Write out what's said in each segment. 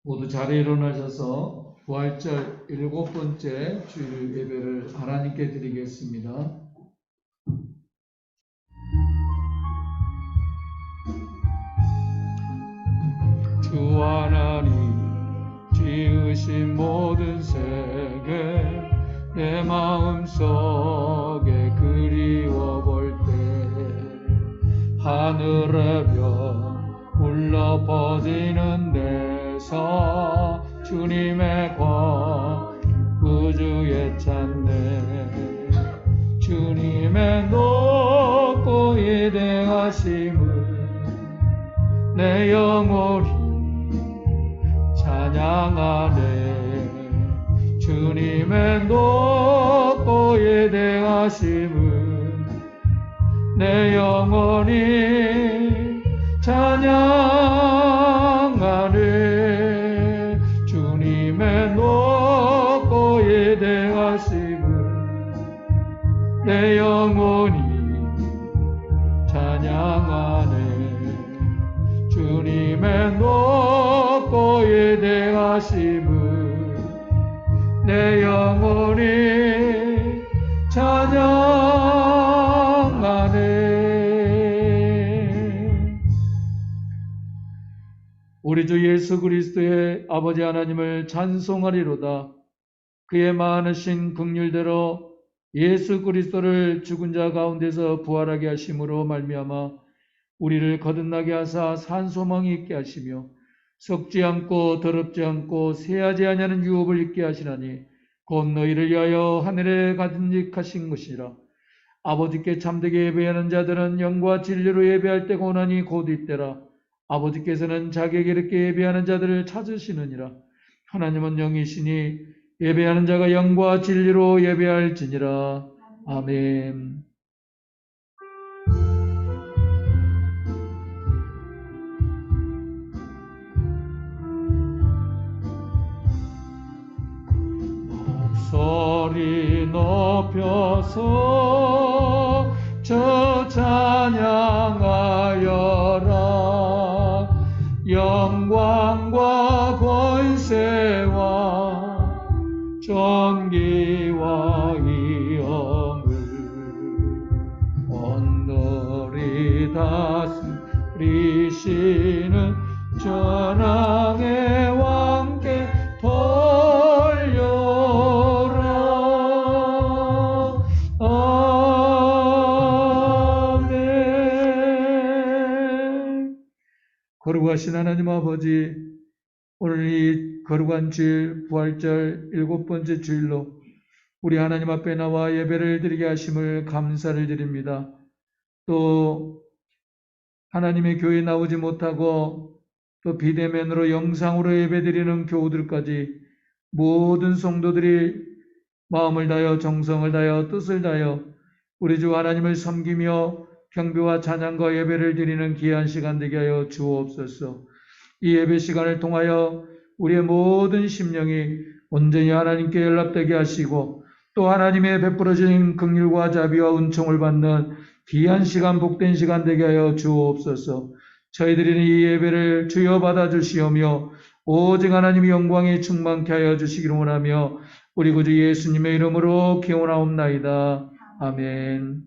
모두 자리에 일어나셔서 부활절 7번째 주일 예배를 하나님께 드리겠습니다. 주 하나님 지으신 모든 세계 내 마음속에 그리워 볼 때 하늘의 별 울려 퍼지는 데서 주님의 권 우주에 찾네. 주님의 높고 위대하심을 내 영혼이 찬양하네. 주님의 높고 위대하심을 내 영혼이 찬양하네. 주님의 높고 위대하심을 내 영혼이 찬양하네. 주님의 높고 위대하심을 내 영혼이 찬양하네. 우리 주 예수 그리스도의 아버지 하나님을 찬송하리로다. 그의 많으신 긍휼대로 예수 그리스도를 죽은 자 가운데서 부활하게 하심으로 말미암아 우리를 거듭나게 하사 산소망이 있게 하시며 썩지 않고 더럽지 않고 새하지 아니하는 유업을 있게 하시나니 곧 너희를 위하여 하늘에 가득하신 것이라. 아버지께 참되게 예배하는 자들은 영과 진리로 예배할 때가 오나니 곧 이때라. 아버지께서는 자기에게 이렇게 예배하는 자들을 찾으시느니라. 하나님은 영이시니 예배하는 자가 영과 진리로 예배할지니라. 아멘. 목소리 높여서 저 찬양하여라. 영광과 권세와 존귀와 위엄을 온누리 다스리시는 전왕의 왕께 돌려라. 아멘. 거룩하신 하나님 아버지, 오늘 이 거룩한 주일 부활절 7번째 주일로 우리 하나님 앞에 나와 예배를 드리게 하심을 감사를 드립니다. 또 하나님의 교회에 나오지 못하고 또 비대면으로 영상으로 예배드리는 교우들까지 모든 성도들이 마음을 다하여 정성을 다하여 뜻을 다하여 우리 주 하나님을 섬기며 경배와 찬양과 예배를 드리는 귀한 시간 되게 하여 주옵소서. 이 예배 시간을 통하여 우리의 모든 심령이 온전히 하나님께 연락되게 하시고 또 하나님의 베풀어진 긍휼과 자비와 은총을 받는 귀한 시간, 복된 시간 되게 하여 주옵소서. 저희들이 이 예배를 주여 받아주시오며 오직 하나님의 영광에 충만케 하여 주시기를 원하며 우리 구주 예수님의 이름으로 기원하옵나이다. 아멘.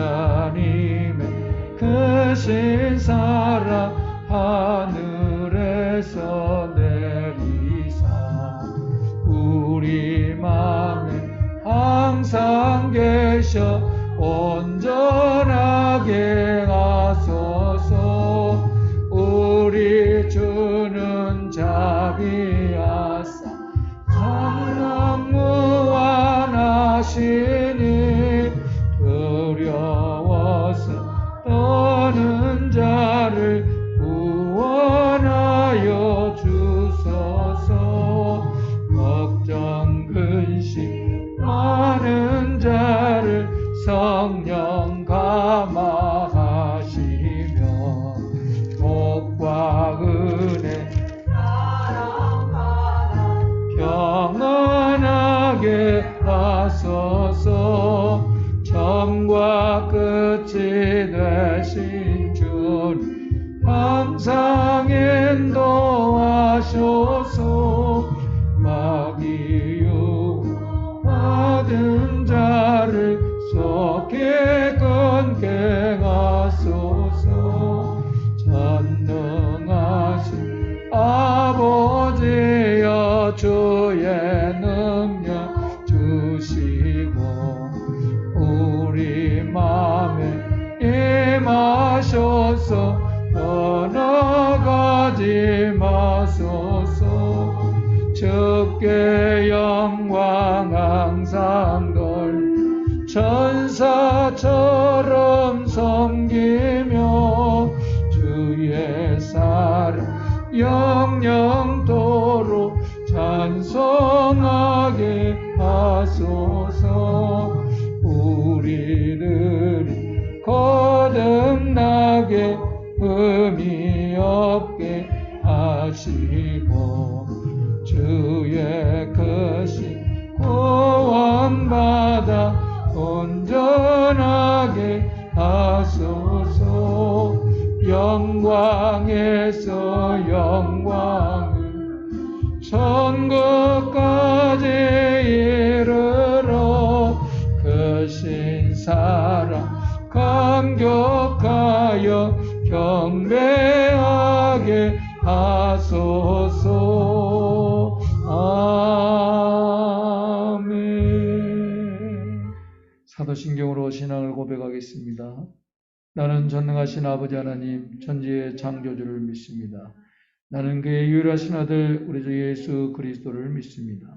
하나님의 크신 사랑 하늘에서 내리사 우리 맘에 항상 계셔 온전하게 하소서. 우리 주는 자비하사 사랑 무한하시니 두려워서 떠는 자를 구원하여 주소서. 걱정 근심 많은 자를 성령 감화하시니 하소서. 처음과 끝이 되신 주님 항상 인도하소서. 마귀 유혹받은 자를 속히 끊게 하소서. 전능하신 아버지여 주의 능력 주시고 우리 마음에 임하셔서 떠나가지 마소서. 주께 영광 항상 돌 천사처럼 섬기며 주의 사랑 영영토록 찬송하게 하소서. 우리들이 거듭나게 흠이 없게 하시고 주의 크신 구원받아 온전하게 하소서. 영광에서 영광을 천국까지 이르러 크신 사랑 감격하여 경배하게 하소서. 아멘. 사도신경으로 신앙을 고백하겠습니다. 나는 전능하신 아버지 하나님 천지의 창조주를 믿습니다. 나는 그의 유일하신 아들 우리 주 예수 그리스도를 믿습니다.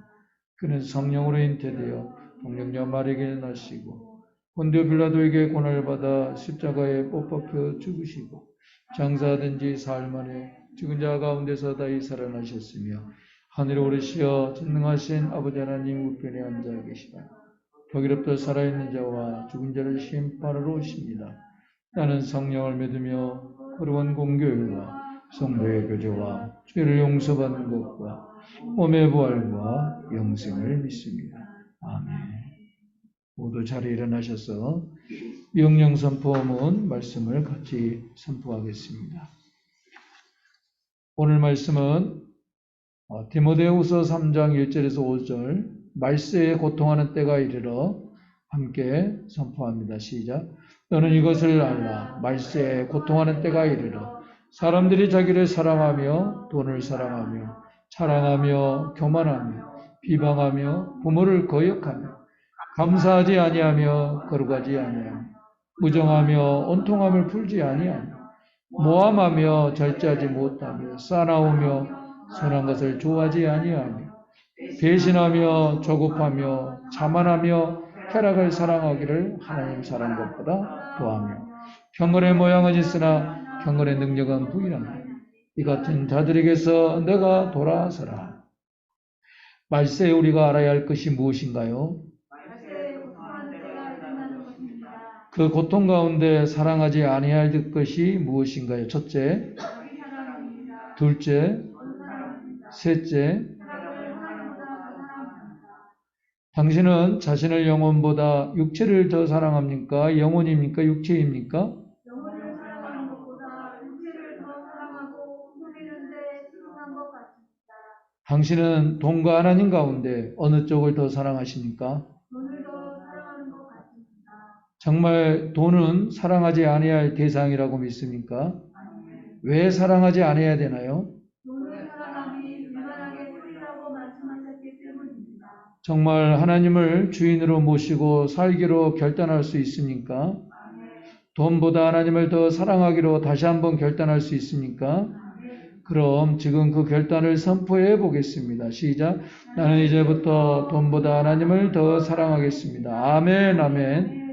그는 성령으로 잉태되어 동정녀 마리아에게 나시고 본디오 빌라도에게 고난을 받아 십자가에 못 박혀 죽으시고 장사된 지 사흘 만에 죽은 자 가운데서 다시 살아나셨으며 하늘에 오르시어 전능하신 아버지 하나님 우편에 앉아 계시다. 거기로부터 살아있는 자와 죽은 자를 심판하러 오십니다. 나는 성령을 믿으며 거룩한 공교회와 성도의 교제와 죄를 용서받는 것과 몸의 부활과 영생을 믿습니다. 아멘. 모두 자리에 일어나셔서 명령 선포문 말씀을 같이 선포하겠습니다. 오늘 말씀은 디모데후서 3장 1절에서 5절 말세에 고통하는 때가 이르러 함께 선포합니다. 시작. 너는 이것을 알라. 말세에 고통하는 때가 이르러 사람들이 자기를 사랑하며 돈을 사랑하며 자랑하며 교만하며 비방하며 부모를 거역하며 감사하지 아니하며 거룩하지 아니하며 무정하며 온통함을 풀지 아니하며 모함하며 절제하지 못하며 싸나우며 선한 것을 좋아하지 아니하며 배신하며 조급하며 자만하며 쾌락을 사랑하기를 하나님 사랑한 것보다 더하며 경건의 모양은 있으나 경건의 능력은 부인하며 이 같은 자들에게서 내가 돌아서라. 말세에 우리가 알아야 할 것이 무엇인가요? 그 고통 가운데 사랑하지 아니할 것이 무엇인가요? 첫째, 둘째, 셋째, 당신은 자신의 영혼보다 육체를 더 사랑합니까? 영혼입니까? 육체입니까? 영혼을 사랑하는 것보다 육체를 더 사랑하고 누리는데 순응한 것 같습니다. 당신은 돈과 하나님 가운데 어느 쪽을 더 사랑하십니까? 돈을 더 사랑하는 것 같습니다. 정말 돈은 사랑하지 아니할 대상이라고 믿습니까? 왜 사랑하지 아니해야 되나요? 돈을 사랑함이 유만하게 쓰리라고 말씀하셨기 때문입니다. 정말 하나님을 주인으로 모시고 살기로 결단할 수 있습니까? 돈보다 하나님을 더 사랑하기로 다시 한번 결단할 수 있습니까? 그럼 지금 그 결단을 선포해 보겠습니다. 시작. 나는 이제부터 돈보다 하나님을 더 사랑하겠습니다. 아멘, 아멘.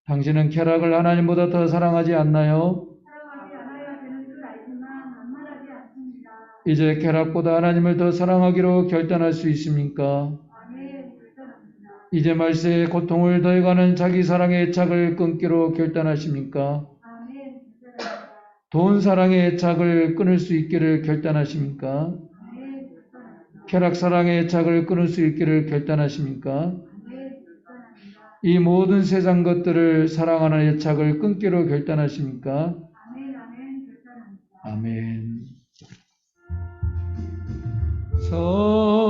당신은 쾌락을 하나님보다 더 사랑하지 않나요? 사랑하지 않아야 되는 줄 알지만 만만하지 않습니다. 이제 쾌락보다 하나님을 더 사랑하기로 결단할 수 있습니까? 아멘, 결단합니다. 이제 말세의 고통을 더해가는 자기 사랑의 애착을 끊기로 결단하십니까? 아멘, 결단합니다. 돈 사랑의 애착을 끊을 수 있기를 결단하십니까? 아멘, 결단합니다. 쾌락 사랑의 애착을 끊을 수 있기를 결단하십니까? 이 모든 세상 것들을 사랑하는 애착을 끊기로 결단하십니까? 아멘, 아멘, 결단합니다. 아멘.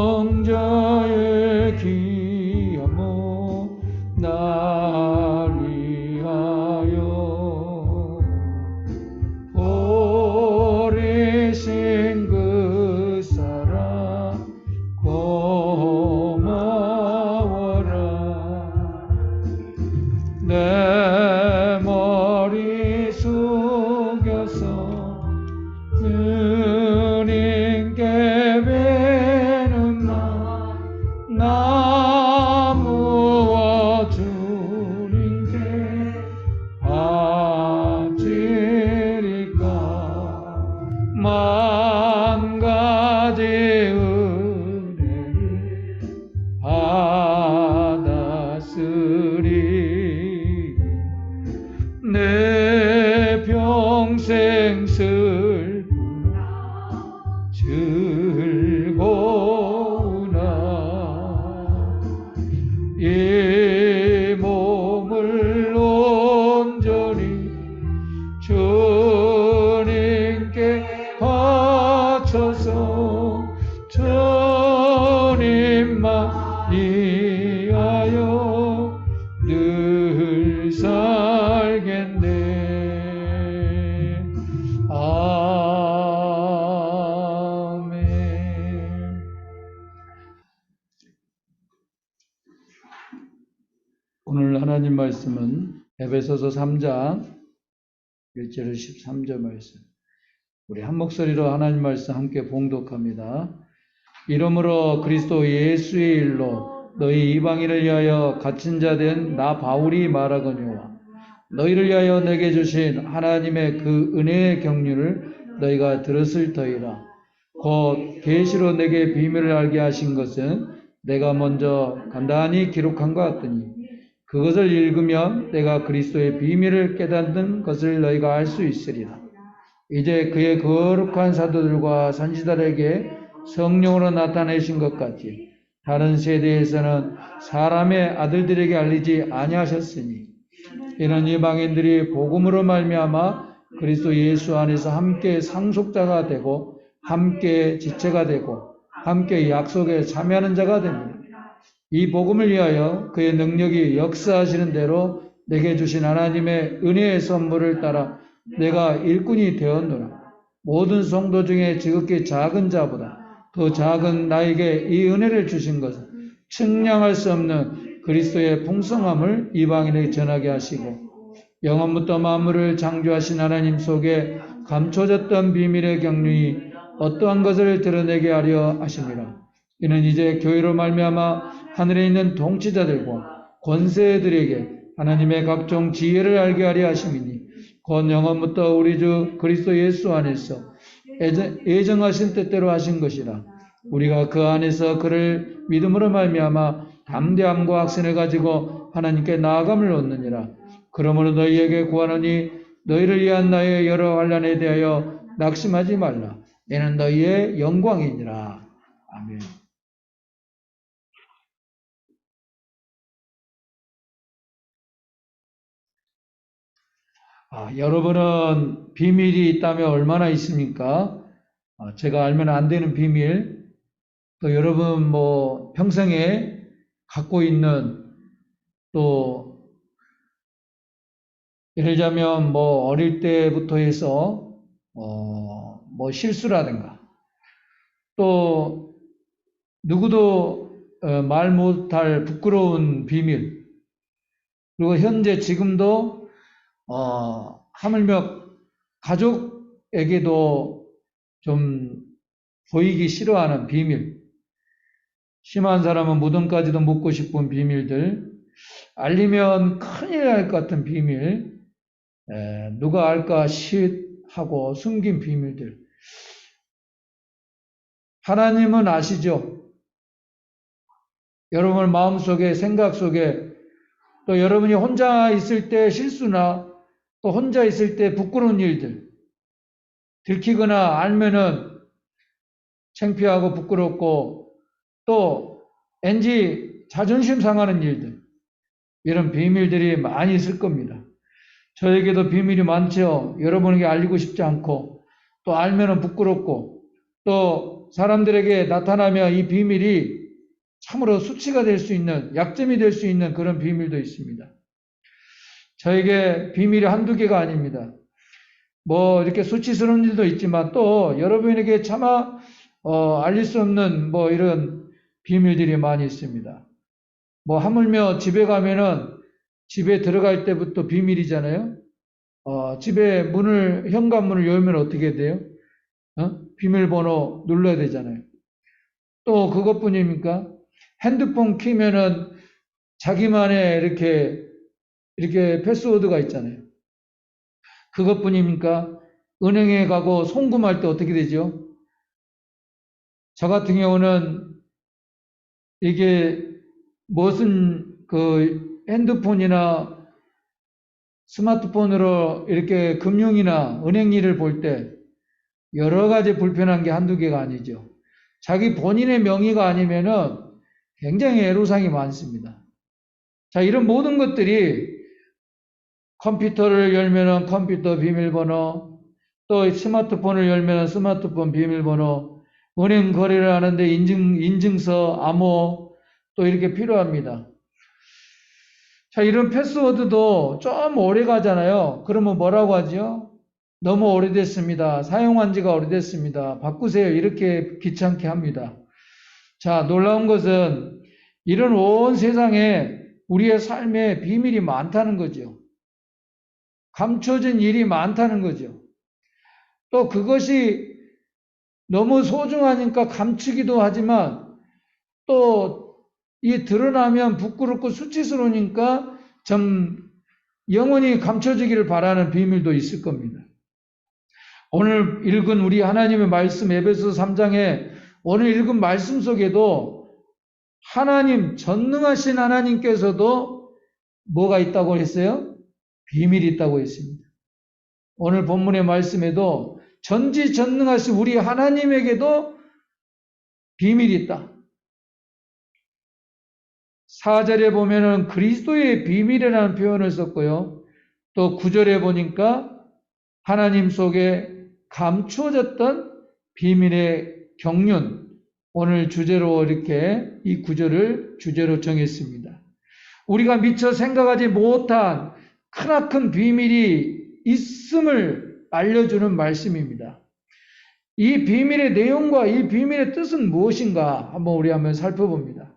성자의 귀한 몸 날 위하여 버리신 그 사랑 고마워라. 내 머리 숙여서 주님께 베는 나무와 주님께 바치리까. 만 가지 은혜를 받았으리. 내 평생 슬프나 즐거우나 이 몸을 온전히 주님께 바쳐서 주님만 위하여 늘 살겠네. 아멘. 오늘 하나님 말씀은 에베소서 3장 1절에서 13절 말씀. 우리 한 목소리로 하나님 말씀 함께 봉독합니다. 이러므로 그리스도 예수의 일로 너희 이방인을 위하여 갇힌 자 된 나 바울이 말하거니와 너희를 위하여 내게 주신 하나님의 그 은혜의 경륜을 너희가 들었을 터이라. 곧 계시로 내게 비밀을 알게 하신 것은 내가 먼저 간단히 기록한 것 같더니 그것을 읽으면 내가 그리스도의 비밀을 깨닫는 것을 너희가 알 수 있으리라. 이제 그의 거룩한 사도들과 선지자들에게 성령으로 나타내신 것 같이 다른 세대에서는 사람의 아들들에게 알리지 아니하셨으니 이는 이방인들이 복음으로 말미암아 그리스도 예수 안에서 함께 상속자가 되고 함께 지체가 되고 함께 약속에 참여하는 자가 됩니다. 이 복음을 위하여 그의 능력이 역사하시는 대로 내게 주신 하나님의 은혜의 선물을 따라 내가 일꾼이 되었노라. 모든 성도 중에 지극히 작은 자보다 더 작은 나에게 이 은혜를 주신 것은 측량할 수 없는 그리스도의 풍성함을 이방인에게 전하게 하시고 영원부터 만물을 창조하신 하나님 속에 감춰졌던 비밀의 경륜이 어떠한 것을 드러내게 하려 하심이라. 이는 이제 교회로 말미암아 하늘에 있는 통치자들과 권세들에게 하나님의 각종 지혜를 알게 하려 하심이니 곧 영원부터 우리 주 그리스도 예수 안에서 예정하신 뜻대로 하신 것이라. 우리가 그 안에서 그를 믿음으로 말미암아 담대함과 확신을 가지고 하나님께 나아감을 얻느니라. 그러므로 너희에게 구하노니 너희를 위한 나의 여러 환난에 대하여 낙심하지 말라. 이는 너희의 영광이니라. 아멘. 여러분은 비밀이 있다면 얼마나 있습니까? 제가 알면 안 되는 비밀, 또 여러분 평생에 갖고 있는 또 예를 들자면 어릴 때부터 해서 실수라든가 또 누구도 말 못할 부끄러운 비밀, 그리고 현재 지금도 하물며 가족에게도 좀 보이기 싫어하는 비밀, 심한 사람은 무덤까지도 묻고 싶은 비밀들, 알리면 큰일 날 것 같은 비밀, 누가 알까 하고 숨긴 비밀들. 하나님은 아시죠? 여러분의 마음속에, 생각 속에, 또 여러분이 혼자 있을 때 실수나 또 혼자 있을 때 부끄러운 일들, 들키거나 알면은 창피하고 부끄럽고 또 왠지 자존심 상하는 일들, 이런 비밀들이 많이 있을 겁니다. 저에게도 비밀이 많죠. 여러분에게 알리고 싶지 않고, 또 알면은 부끄럽고, 또 사람들에게 나타나면 이 비밀이 참으로 수치가 될 수 있는, 약점이 될 수 있는 그런 비밀도 있습니다. 저에게 비밀이 한두 개가 아닙니다. 뭐 이렇게 수치스러운 일도 있지만 또 여러분에게 차마 알릴 수 없는 뭐 이런 비밀들이 많이 있습니다. 뭐 하물며 집에 가면은 집에 들어갈 때부터 비밀이잖아요. 집에 현관문을 열면 어떻게 돼요? 비밀번호 눌러야 되잖아요. 또 그것뿐입니까? 핸드폰 키면은 자기만의 이렇게 패스워드가 있잖아요. 그것뿐입니까? 은행에 가고 송금할 때 어떻게 되죠? 저 같은 경우는 이게 무슨 그 핸드폰이나 스마트폰으로 이렇게 금융이나 은행 일을 볼 때 여러 가지 불편한 게 한두 개가 아니죠. 자기 본인의 명의가 아니면은 굉장히 애로사항이 많습니다. 자, 이런 모든 것들이 컴퓨터를 열면은 컴퓨터 비밀번호, 또 스마트폰을 열면은 스마트폰 비밀번호, 은행 거래를 하는데 인증서, 암호, 또 이렇게 필요합니다. 자, 이런 패스워드도 좀 오래 가잖아요. 그러면 뭐라고 하죠? 너무 오래됐습니다. 사용한 지가 오래됐습니다. 바꾸세요. 이렇게 귀찮게 합니다. 자, 놀라운 것은 이런 온 세상에 우리의 삶에 비밀이 많다는 거죠. 감춰진 일이 많다는 거죠. 또 그것이 너무 소중하니까 감추기도 하지만 또 이 드러나면 부끄럽고 수치스러우니까 좀 영원히 감춰지기를 바라는 비밀도 있을 겁니다. 오늘 읽은 우리 하나님의 말씀 에베소 3장에 오늘 읽은 말씀 속에도 하나님, 전능하신 하나님께서도 뭐가 있다고 했어요? 비밀이 있다고 했습니다. 오늘 본문의 말씀에도 전지전능하신 우리 하나님에게도 비밀이 있다. 4절에 보면은 그리스도의 비밀이라는 표현을 썼고요. 또 9절에 보니까 하나님 속에 감추어졌던 비밀의 경륜, 오늘 주제로 이렇게 이 구절을 주제로 정했습니다. 우리가 미처 생각하지 못한 크나큰 비밀이 있음을 알려주는 말씀입니다. 이 비밀의 내용과 이 비밀의 뜻은 무엇인가 한번 살펴봅니다.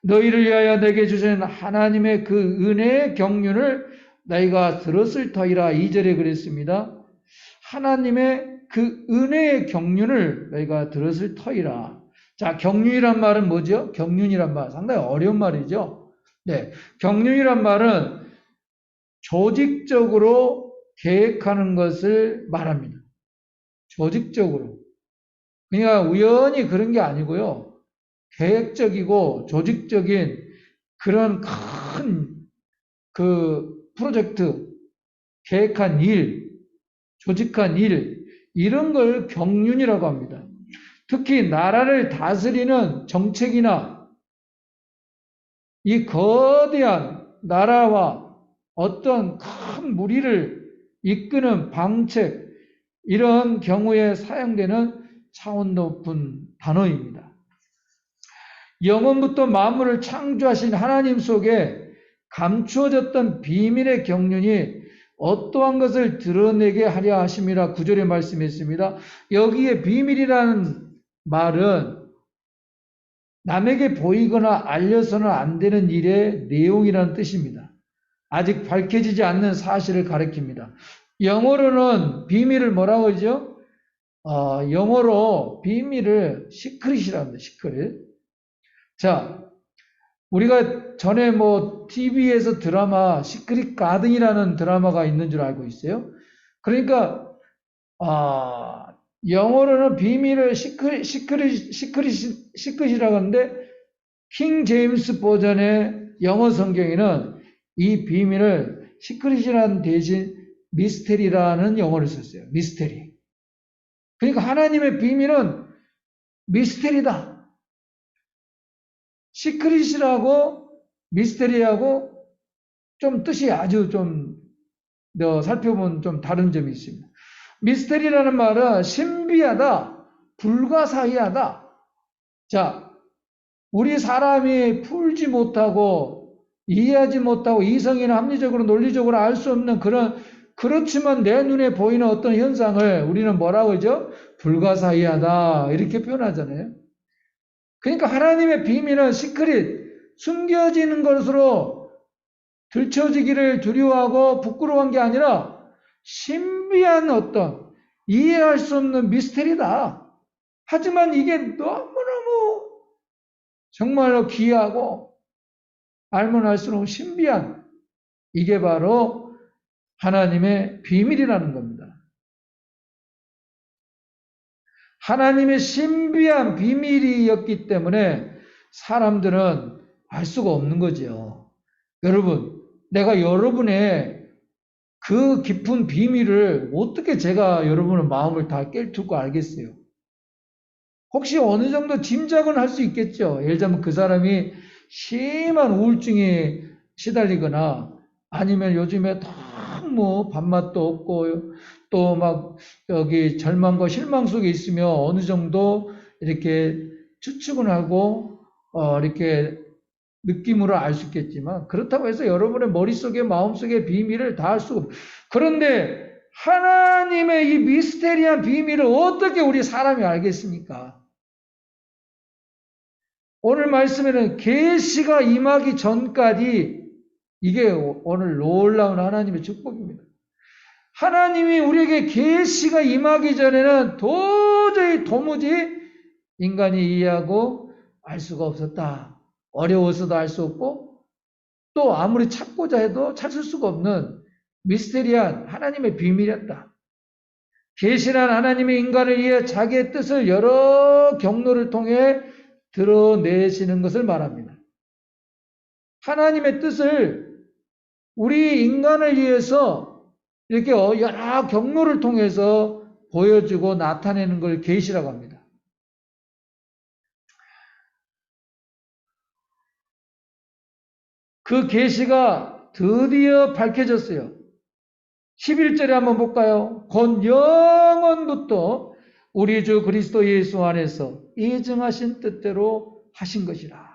너희를 위하여 내게 주신 하나님의 그 은혜의 경륜을 너희가 들었을 터이라 2절에 그랬습니다. 하나님의 그 은혜의 경륜을 너희가 들었을 터이라. 자, 경륜이란 말은 뭐죠? 경륜이란 말 상당히 어려운 말이죠. 네, 경륜이란 말은 조직적으로 계획하는 것을 말합니다. 조직적으로. 그러니까 우연히 그런 게 아니고요. 계획적이고 조직적인 그런 큰 그 프로젝트, 계획한 일, 조직한 일, 이런 걸 경륜이라고 합니다. 특히 나라를 다스리는 정책이나 이 거대한 나라와 어떤 큰 무리를 이끄는 방책, 이런 경우에 사용되는 차원 높은 단어입니다. 영원부터 만물을 창조하신 하나님 속에 감추어졌던 비밀의 경륜이 어떠한 것을 드러내게 하려 하심이라 9절에 말씀했습니다. 여기에 비밀이라는 말은 남에게 보이거나 알려서는 안 되는 일의 내용이라는 뜻입니다. 아직 밝혀지지 않는 사실을 가리킵니다. 영어로는 비밀을 뭐라고 하죠? 영어로 비밀을 시크릿이라고 합니다. 시크릿. 자, 우리가 전에 TV에서 드라마 시크릿 가든이라는 드라마가 있는 줄 알고 있어요. 그러니까 영어로는 비밀을 시크릿이라고 하는데 킹 제임스 버전의 영어 성경에는 이 비밀을 시크릿이라는 대신 미스테리라는 영어를 썼어요. 미스테리. 그러니까 하나님의 비밀은 미스테리다. 시크릿이라고 미스테리하고 좀 뜻이 아주 좀 살펴보면 좀 다른 점이 있습니다. 미스테리라는 말은 신비하다, 불가사의하다. 자, 우리 사람이 풀지 못하고 이해하지 못하고 이성이나 합리적으로 논리적으로 알 수 없는 그렇지만 내 눈에 보이는 어떤 현상을 우리는 뭐라고 하죠? 불가사의하다 이렇게 표현하잖아요. 그러니까 하나님의 비밀은 시크릿, 숨겨지는 것으로 들춰지기를 두려워하고 부끄러워한 게 아니라 신비한 어떤 이해할 수 없는 미스테리다. 하지만 이게 너무너무 정말로 귀하고 알면 알수록 신비한, 이게 바로 하나님의 비밀이라는 겁니다. 하나님의 신비한 비밀이었기 때문에 사람들은 알 수가 없는 거죠. 여러분, 내가 여러분의 그 깊은 비밀을 어떻게 제가 여러분의 마음을 다 꿰뚫고 알겠어요? 혹시 어느 정도 짐작은 할 수 있겠죠. 예를 들면 그 사람이 심한 우울증에 시달리거나 아니면 요즘에 너무 밥맛도 없고 또 막 여기 절망과 실망 속에 있으면 어느 정도 이렇게 추측은 하고 이렇게 느낌으로 알 수 있겠지만 그렇다고 해서 여러분의 머릿속에 마음속에 비밀을 다 알 수가 없어요. 그런데 하나님의 이 미스테리한 비밀을 어떻게 우리 사람이 알겠습니까? 오늘 말씀에는 계시가 임하기 전까지 이게 오늘 놀라운 하나님의 축복입니다. 하나님이 우리에게 계시가 임하기 전에는 도무지 인간이 이해하고 알 수가 없었다. 어려워서도 알 수 없고 또 아무리 찾고자 해도 찾을 수가 없는 미스테리한 하나님의 비밀이었다. 계시란 하나님의 인간을 위해 자기의 뜻을 여러 경로를 통해 드러내시는 것을 말합니다. 하나님의 뜻을 우리 인간을 위해서 이렇게 여러 경로를 통해서 보여주고 나타내는 걸 계시라고 합니다. 그 계시가 드디어 밝혀졌어요. 11절에 한번 볼까요? 곧 영원부터 우리 주 그리스도 예수 안에서 예정하신 뜻대로 하신 것이라.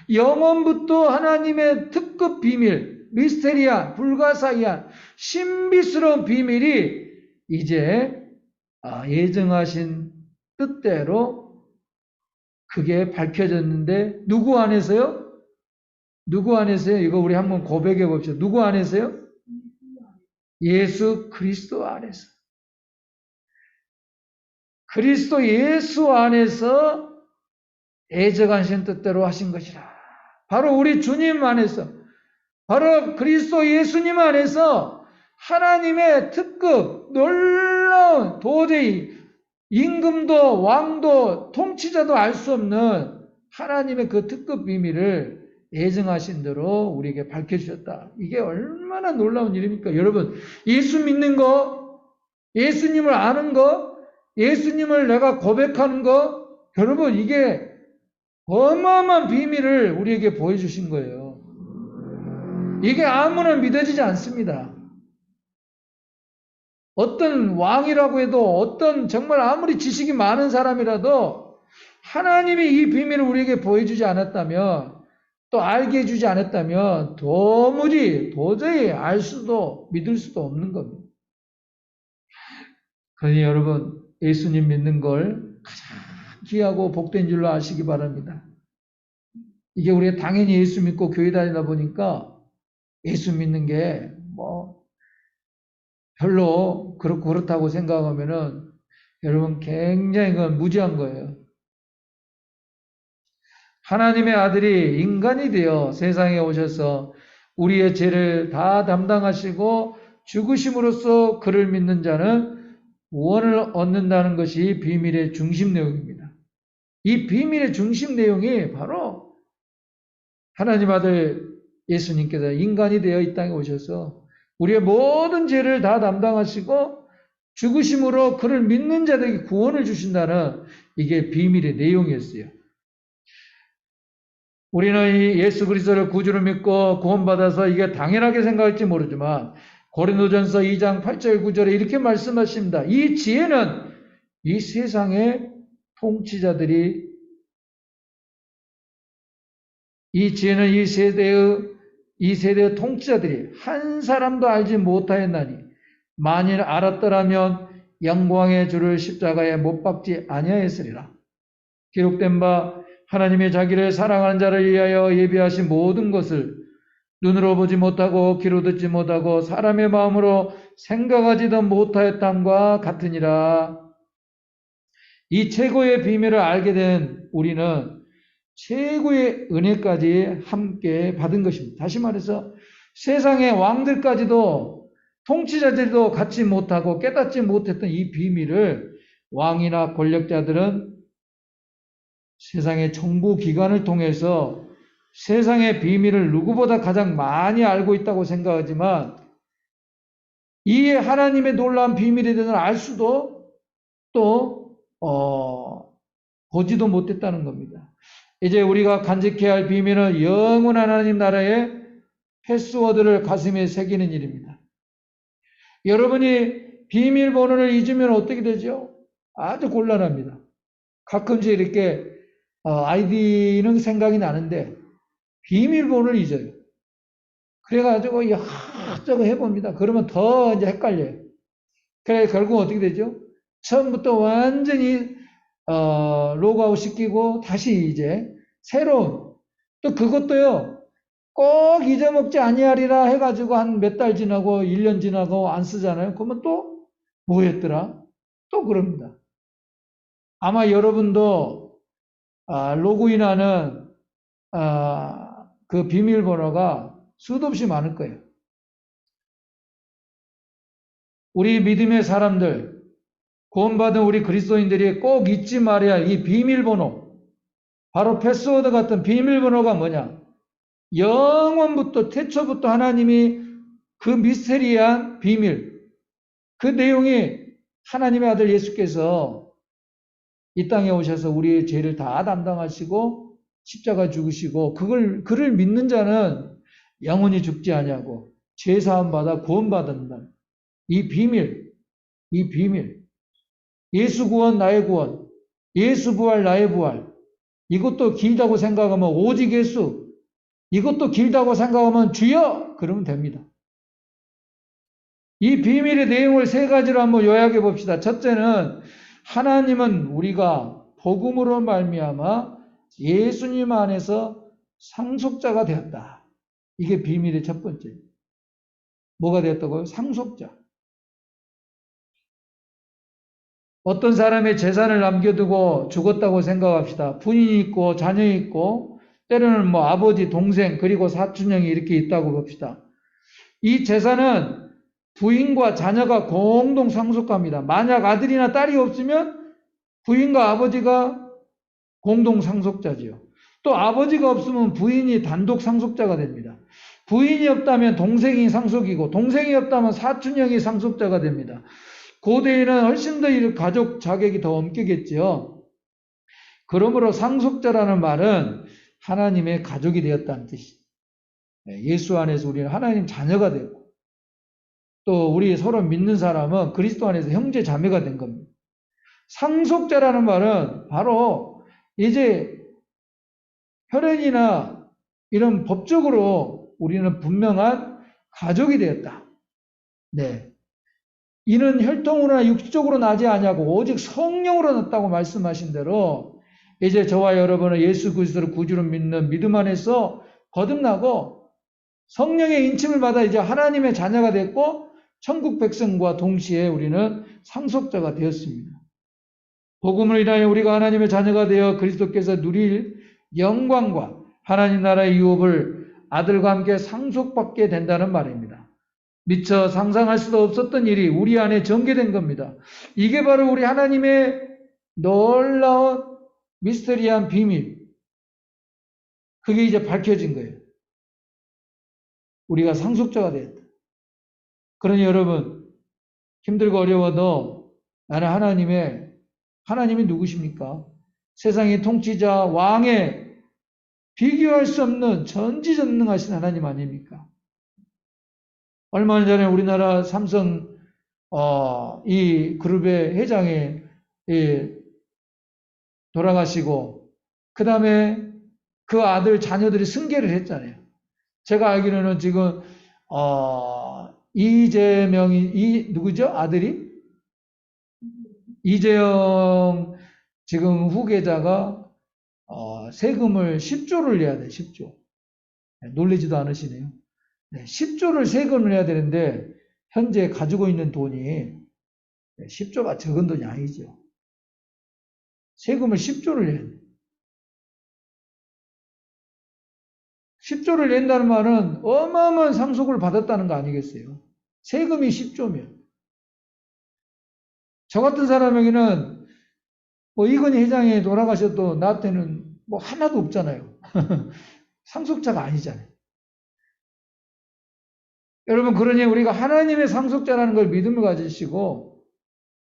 영원부터 하나님의 특급 비밀, 미스테리한, 불가사의한, 신비스러운 비밀이 이제 예정하신 뜻대로 그게 밝혀졌는데 누구 안에서요? 누구 안에서요? 이거 우리 한번 고백해 봅시다. 누구 안에서요? 예수 그리스도 안에서. 그리스도 예수 안에서 예정하신 뜻대로 하신 것이라. 바로 우리 주님 안에서, 바로 그리스도 예수님 안에서 하나님의 특급, 놀라운, 도저히 임금도 왕도 통치자도 알 수 없는 하나님의 그 특급 비밀을 예정하신 대로 우리에게 밝혀주셨다. 이게 얼마나 놀라운 일입니까? 여러분, 예수 믿는 거, 예수님을 아는 거, 예수님을 내가 고백하는 거, 여러분 이게 어마어마한 비밀을 우리에게 보여주신 거예요. 이게 아무나 믿어지지 않습니다. 어떤 왕이라고 해도 어떤 정말 아무리 지식이 많은 사람이라도 하나님이 이 비밀을 우리에게 보여주지 않았다면 또 알게 해주지 않았다면 도저히 알 수도 믿을 수도 없는 겁니다. 그러니 여러분 예수님 믿는 걸 가장 귀하고 복된 줄로 아시기 바랍니다. 이게 우리가 당연히 예수 믿고 교회 다니다 보니까 예수 믿는 게 별로 그렇다고 생각하면은 여러분 굉장히 그건 무지한 거예요. 하나님의 아들이 인간이 되어 세상에 오셔서 우리의 죄를 다 담당하시고 죽으심으로써 그를 믿는 자는 구원을 얻는다는 것이 비밀의 중심 내용입니다. 이 비밀의 중심 내용이 바로 하나님 아들 예수님께서 인간이 되어 이 땅에 오셔서 우리의 모든 죄를 다 담당하시고 죽으심으로 그를 믿는 자들에게 구원을 주신다는 이게 비밀의 내용이었어요. 우리는 이 예수 그리스도를 구주로 믿고 구원받아서 이게 당연하게 생각할지 모르지만 고린도전서 2장 8절 9절에 이렇게 말씀하십니다. 이 지혜는 이 세상의 통치자들이 이 세대의 통치자들이 한 사람도 알지 못하였나니 만일 알았더라면 영광의 주를 십자가에 못 박지 아니하였으리라. 기록된 바 하나님의 자기를 사랑하는 자를 위하여 예비하신 모든 것을 눈으로 보지 못하고 귀로 듣지 못하고 사람의 마음으로 생각하지도 못하였단과 같으니라. 이 최고의 비밀을 알게 된 우리는 최고의 은혜까지 함께 받은 것입니다. 다시 말해서 세상의 왕들까지도 통치자들도 갖지 못하고 깨닫지 못했던 이 비밀을 왕이나 권력자들은 세상의 정보기관을 통해서 세상의 비밀을 누구보다 가장 많이 알고 있다고 생각하지만 이 하나님의 놀라운 비밀에 대해서 알 수도 또 보지도 못했다는 겁니다. 이제 우리가 간직해야 할 비밀은 영원한 하나님 나라의 패스워드를 가슴에 새기는 일입니다. 여러분이 비밀번호를 잊으면 어떻게 되죠? 아주 곤란합니다. 가끔씩 이렇게 아이디는 생각이 나는데 비밀번호를 잊어요. 그래가지고 이것저것 해봅니다. 그러면 더 이제 헷갈려요. 그래 결국 어떻게 되죠? 처음부터 완전히 로그아웃 시키고 다시 이제 새로운 또 그것도요 꼭 잊어먹지 아니하리라 해가지고 한 몇 달 지나고 1년 지나고 안 쓰잖아요. 그러면 또 뭐였더라? 또 그럽니다. 아마 여러분도 로그인하는 그 비밀번호가 수도 없이 많을 거예요. 우리 믿음의 사람들, 구원받은 우리 그리스도인들이 꼭 잊지 말아야 할 이 비밀번호, 바로 패스워드 같은 비밀번호가 뭐냐? 영원부터 태초부터 하나님이 그 미스테리한 비밀, 그 내용이 하나님의 아들 예수께서 이 땅에 오셔서 우리의 죄를 다 담당하시고 십자가 죽으시고 그를 믿는 자는 영원히 죽지 아니하고 죄 사함 받아 구원받는다. 이 비밀, 예수 구원 나의 구원, 예수 부활 나의 부활. 이것도 길다고 생각하면 오직 예수, 이것도 길다고 생각하면 주여 그러면 됩니다. 이 비밀의 내용을 세 가지로 한번 요약해 봅시다. 첫째는 하나님은 우리가 복음으로 말미암아 예수님 안에서 상속자가 되었다. 이게 비밀의 첫 번째. 뭐가 되었다고요? 상속자. 어떤 사람의 재산을 남겨두고 죽었다고 생각합시다. 부인이 있고 자녀이 있고 때로는 뭐 아버지, 동생 그리고 사촌 형이 이렇게 있다고 봅시다. 이 재산은 부인과 자녀가 공동 상속합니다. 만약 아들이나 딸이 없으면 부인과 아버지가 공동 상속자지요. 또 아버지가 없으면 부인이 단독 상속자가 됩니다. 부인이 없다면 동생이 상속이고 동생이 없다면 사촌 형이 상속자가 됩니다. 고대에는 훨씬 더 이 가족 자격이 더 엄격했지요. 그러므로 상속자라는 말은 하나님의 가족이 되었다는 뜻이죠. 예수 안에서 우리는 하나님 자녀가 되고 또 우리 서로 믿는 사람은 그리스도 안에서 형제 자매가 된 겁니다. 상속자라는 말은 바로 이제 혈연이나 이런 법적으로 우리는 분명한 가족이 되었다. 네. 이는 혈통으로나 육적으로 나지 아니하고 오직 성령으로 났다고 말씀하신 대로 이제 저와 여러분은 예수 그리스도를 구주로 믿는 믿음 안에서 거듭나고 성령의 인침을 받아 이제 하나님의 자녀가 됐고 천국 백성과 동시에 우리는 상속자가 되었습니다. 복음을 인하여 우리가 하나님의 자녀가 되어 그리스도께서 누릴 영광과 하나님 나라의 유업을 아들과 함께 상속받게 된다는 말입니다. 미처 상상할 수도 없었던 일이 우리 안에 전개된 겁니다. 이게 바로 우리 하나님의 놀라운 미스터리한 비밀. 그게 이제 밝혀진 거예요. 우리가 상속자가 되었다. 그러니 여러분 힘들고 어려워도 나는 하나님이 누구십니까? 세상의 통치자 왕의 비교할 수 없는 전지전능하신 하나님 아닙니까? 얼마 전에 우리나라 삼성 이 그룹의 회장이 돌아가시고 그 다음에 그 아들 자녀들이 승계를 했잖아요. 제가 알기로는 지금 이재명이 누구죠? 아들이? 이재영 지금 후계자가 세금을 10조를 내야 돼. 10조. 놀라지도 않으시네요. 10조를 세금을 내야 되는데 현재 가지고 있는 돈이 10조가 적은 돈이 아니죠. 세금을 10조를 내야 돼. 10조를 낸다는 말은 어마어마한 상속을 받았다는 거 아니겠어요? 세금이 10조면. 저 같은 사람에게는 뭐 이건희 회장이 돌아가셔도 나한테는 뭐 하나도 없잖아요. 상속자가 아니잖아요. 여러분, 그러니 우리가 하나님의 상속자라는 걸 믿음을 가지시고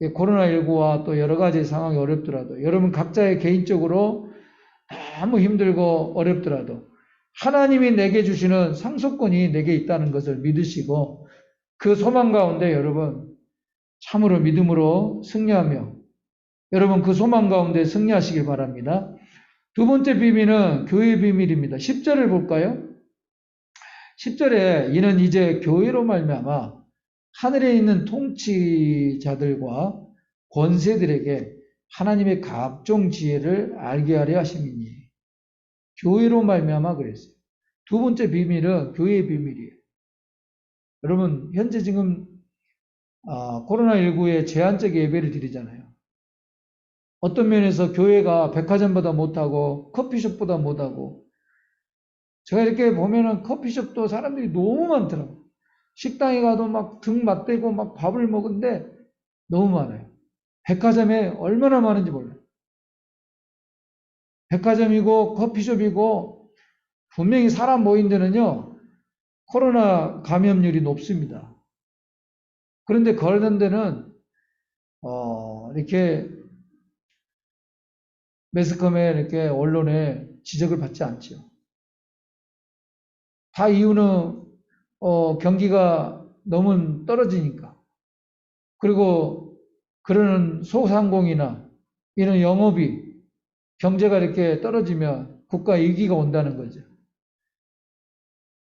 코로나19와 또 여러 가지 상황이 어렵더라도 여러분 각자의 개인적으로 너무 힘들고 어렵더라도 하나님이 내게 주시는 상속권이 내게 있다는 것을 믿으시고 그 소망 가운데 여러분 참으로 믿음으로 승리하며 여러분 그 소망 가운데 승리하시길 바랍니다. 두 번째 비밀은 교회의 비밀입니다. 10절을 볼까요? 10절에 이는 이제 교회로 말미암아 하늘에 있는 통치자들과 권세들에게 하나님의 각종 지혜를 알게 하려 하심이니 교회로 말미암아 그랬어요. 두 번째 비밀은 교회의 비밀이에요. 여러분 현재 지금 코로나19에 제한적 예배를 드리잖아요. 어떤 면에서 교회가 백화점보다 못하고 커피숍보다 못하고 제가 이렇게 보면은 커피숍도 사람들이 너무 많더라고요. 식당에 가도 막 등 맞대고 막 밥을 먹은데 너무 많아요. 백화점에 얼마나 많은지 몰라요. 백화점이고 커피숍이고 분명히 사람 모인 데는요. 코로나 감염률이 높습니다. 그런데 그런 데는 이렇게 매스컴에 이렇게 언론에 지적을 받지 않죠. 다 이유는 경기가 너무 떨어지니까. 그리고 그러는 소상공이나 이런 영업이 경제가 이렇게 떨어지면 국가 위기가 온다는 거죠.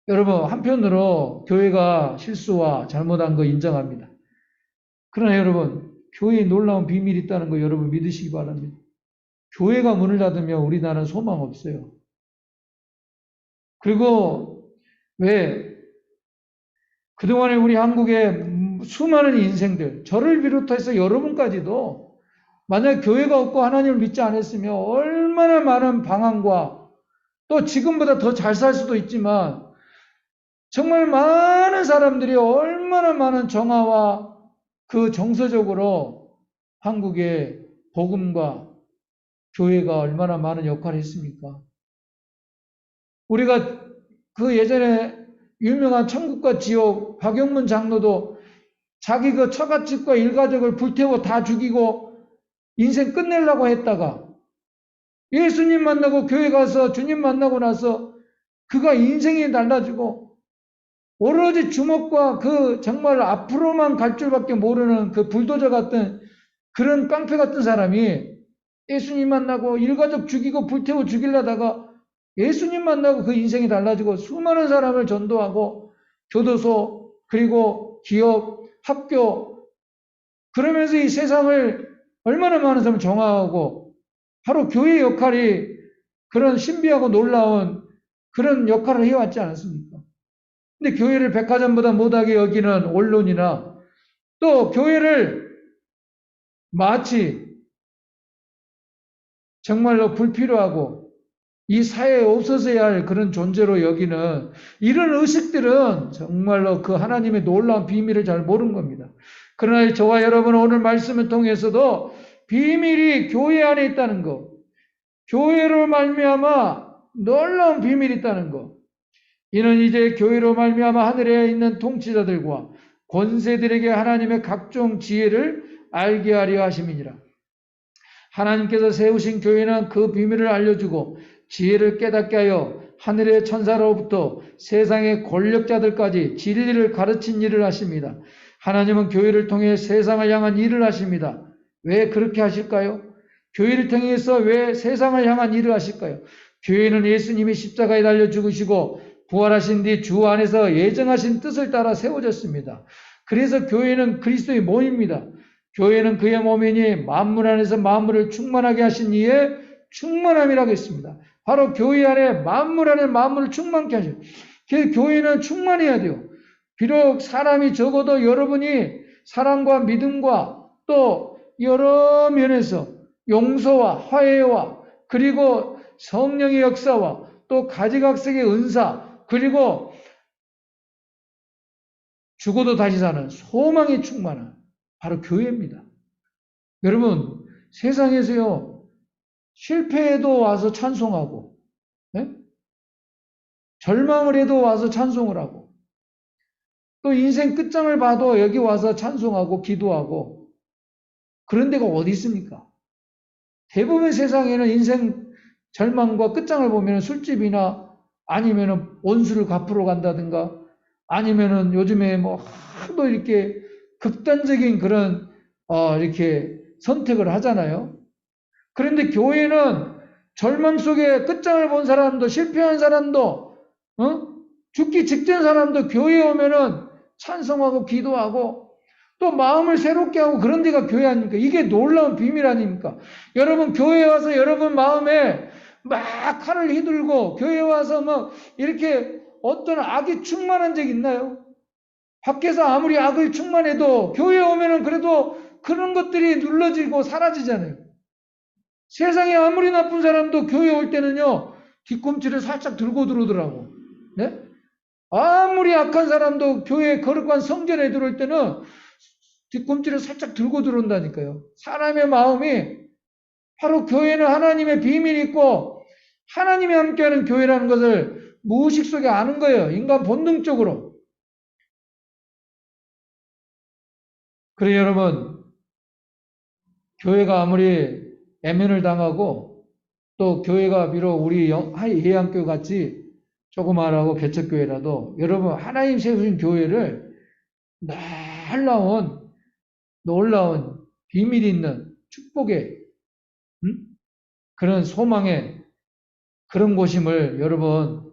여러분 한편으로 교회가 실수와 잘못한 거 인정합니다. 그러나 여러분 교회에 놀라운 비밀이 있다는 거 여러분 믿으시기 바랍니다. 교회가 문을 닫으면 우리나라는 소망 없어요. 그리고 왜 그동안에 우리 한국의 수많은 인생들, 저를 비롯해서 여러분까지도 만약 교회가 없고 하나님을 믿지 않았으면 얼마나 많은 방황과 또 지금보다 더 잘 살 수도 있지만 정말 많은 사람들이 얼마나 많은 정화와 그 정서적으로 한국의 복음과 교회가 얼마나 많은 역할을 했습니까? 우리가 그 예전에 유명한 천국과 지옥 박영문 장로도 자기 그 처갓집과 일가족을 불태워 다 죽이고 인생 끝내려고 했다가 예수님 만나고 교회 가서 주님 만나고 나서 그가 인생이 달라지고 오로지 주먹과 그 정말 앞으로만 갈 줄밖에 모르는 그 불도저 같은 그런 깡패 같은 사람이 예수님 만나고 일가족 죽이고 불태워 죽이려다가 예수님 만나고 그 인생이 달라지고 수많은 사람을 전도하고 교도소 그리고 기업 학교 그러면서 이 세상을 얼마나 많은 사람을 정화하고 바로 교회의 역할이 그런 신비하고 놀라운 그런 역할을 해왔지 않았습니까? 근데 교회를 백화점보다 못하게 여기는 언론이나 또 교회를 마치 정말로 불필요하고 이 사회에 없어져야 할 그런 존재로 여기는 이런 의식들은 정말로 그 하나님의 놀라운 비밀을 잘 모르는 겁니다. 그러나 저와 여러분은 오늘 말씀을 통해서도 비밀이 교회 안에 있다는 것, 교회로 말미암아 놀라운 비밀이 있다는 것, 이는 이제 교회로 말미암아 하늘에 있는 통치자들과 권세들에게 하나님의 각종 지혜를 알게 하려 하심이니라. 하나님께서 세우신 교회는 그 비밀을 알려주고 지혜를 깨닫게 하여 하늘의 천사로부터 세상의 권력자들까지 진리를 가르친 일을 하십니다. 하나님은 교회를 통해 세상을 향한 일을 하십니다. 왜 그렇게 하실까요? 교회를 통해서 왜 세상을 향한 일을 하실까요? 교회는 예수님이 십자가에 달려 죽으시고 부활하신 뒤 주 안에서 예정하신 뜻을 따라 세워졌습니다. 그래서 교회는 그리스도의 몸입니다. 교회는 그의 몸이니 만물 안에서 만물을 충만하게 하신 이의 충만함이라고 했습니다. 바로 교회 안에 만물 안에 만물을 충만케 하셔요. 교회는 충만해야 돼요. 비록 사람이 적어도 여러분이 사랑과 믿음과 또 여러 면에서 용서와 화해와 그리고 성령의 역사와 또 가지각색의 은사 그리고 죽어도 다시 사는 소망이 충만한 바로 교회입니다. 여러분 세상에서요 실패해도 와서 찬송하고 네? 절망을 해도 와서 찬송을 하고 또 인생 끝장을 봐도 여기 와서 찬송하고 기도하고 그런 데가 어디 있습니까? 대부분 세상에는 인생 절망과 끝장을 보면 술집이나 아니면은 원수를 갚으러 간다든가 아니면은 요즘에 뭐 하도 이렇게 극단적인 그런 이렇게 선택을 하잖아요. 그런데 교회는 절망 속에 끝장을 본 사람도 실패한 사람도 죽기 직전 사람도 교회에 오면은 찬송하고 기도하고 또 마음을 새롭게 하고 그런 데가 교회 아닙니까? 이게 놀라운 비밀 아닙니까? 여러분 교회에 와서 여러분 마음에 막 칼을 휘둘고 교회에 와서 막 이렇게 어떤 악이 충만한 적 있나요? 밖에서 아무리 악을 충만해도 교회에 오면은 그래도 그런 것들이 눌러지고 사라지잖아요. 세상에 아무리 나쁜 사람도 교회에 올 때는요 뒤꿈치를 살짝 들고 들어오더라고. 네? 아무리 악한 사람도 교회 거룩한 성전에 들어올 때는 뒤꿈치를 살짝 들고 들어온다니까요. 사람의 마음이 바로 교회는 하나님의 비밀이 있고 하나님이 함께하는 교회라는 것을 무의식 속에 아는 거예요. 인간 본능적으로. 그래 여러분 교회가 아무리 애면을 당하고 또 교회가 비록 우리 예양교회 같이 조그마하고 개척교회라도 여러분 하나님 세우신 교회를 놀라운 비밀이 있는 축복의 그런 소망의 그런 곳임을 여러분